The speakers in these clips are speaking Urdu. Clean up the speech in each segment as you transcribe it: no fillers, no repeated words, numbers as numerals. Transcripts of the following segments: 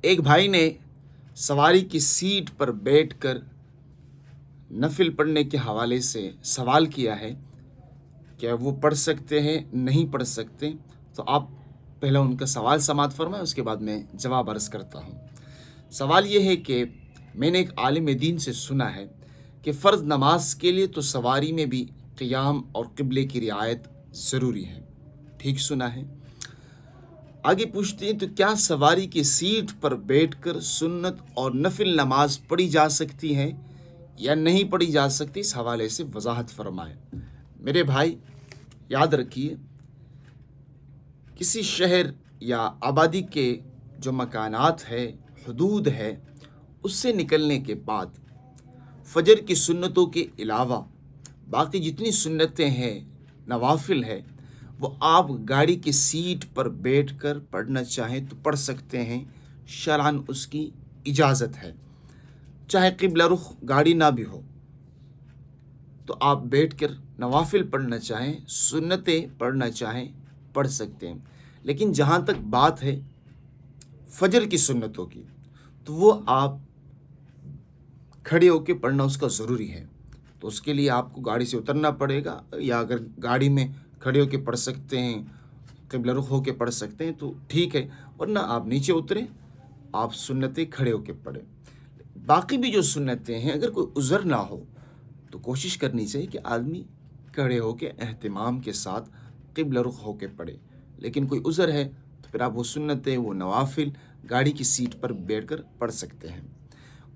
ایک بھائی نے سواری کی سیٹ پر بیٹھ کر نفل پڑھنے کے حوالے سے سوال کیا ہے کہ وہ پڑھ سکتے ہیں نہیں پڑھ سکتے. تو آپ پہلے ان کا سوال سماعت فرمائیں، اس کے بعد میں جواب عرض کرتا ہوں. سوال یہ ہے کہ میں نے ایک عالم دین سے سنا ہے کہ فرض نماز کے لیے تو سواری میں بھی قیام اور قبلے کی رعایت ضروری ہے. ٹھیک سنا ہے. آگے پوچھتے ہیں تو کیا سواری کی سیٹ پر بیٹھ کر سنت اور نفل نماز پڑھی جا سکتی ہے یا نہیں پڑھی جا سکتی؟ اس حوالے سے وضاحت فرمائیں. میرے بھائی یاد رکھیے، کسی شہر یا آبادی کے جو مکانات ہے، حدود ہے، اس سے نکلنے کے بعد فجر کی سنتوں کے علاوہ باقی جتنی سنتیں ہیں، نوافل ہے، وہ آپ گاڑی کی سیٹ پر بیٹھ کر پڑھنا چاہیں تو پڑھ سکتے ہیں. شرعاً اس کی اجازت ہے. چاہے قبلہ رخ گاڑی نہ بھی ہو تو آپ بیٹھ کر نوافل پڑھنا چاہیں، سنتیں پڑھنا چاہیں، پڑھ سکتے ہیں. لیکن جہاں تک بات ہے فجر کی سنتوں کی، تو وہ آپ کھڑے ہو کے پڑھنا اس کا ضروری ہے. تو اس کے لیے آپ کو گاڑی سے اترنا پڑے گا، یا اگر گاڑی میں کھڑے ہو کے پڑھ سکتے ہیں، قبلہ رخ ہو کے پڑھ سکتے ہیں تو ٹھیک ہے، ورنہ آپ نیچے اتریں، آپ سنتیں کھڑے ہو کے پڑھیں. باقی بھی جو سنتیں ہیں، اگر کوئی عذر نہ ہو تو کوشش کرنی چاہیے کہ آدمی کھڑے ہو کے اہتمام کے ساتھ قبلہ رخ ہو کے پڑھے. لیکن کوئی عذر ہے تو پھر آپ وہ سنتیں، وہ نوافل گاڑی کی سیٹ پر بیٹھ کر پڑھ سکتے ہیں.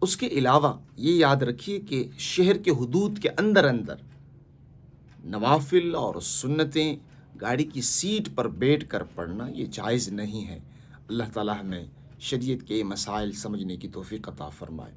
اس کے علاوہ یہ یاد رکھیے کہ شہر کے حدود کے اندر نوافل اور سنتیں گاڑی کی سیٹ پر بیٹھ کر پڑھنا یہ جائز نہیں ہے. اللہ تعالیٰ ہمیں شریعت کے مسائل سمجھنے کی توفیق عطا فرمائے.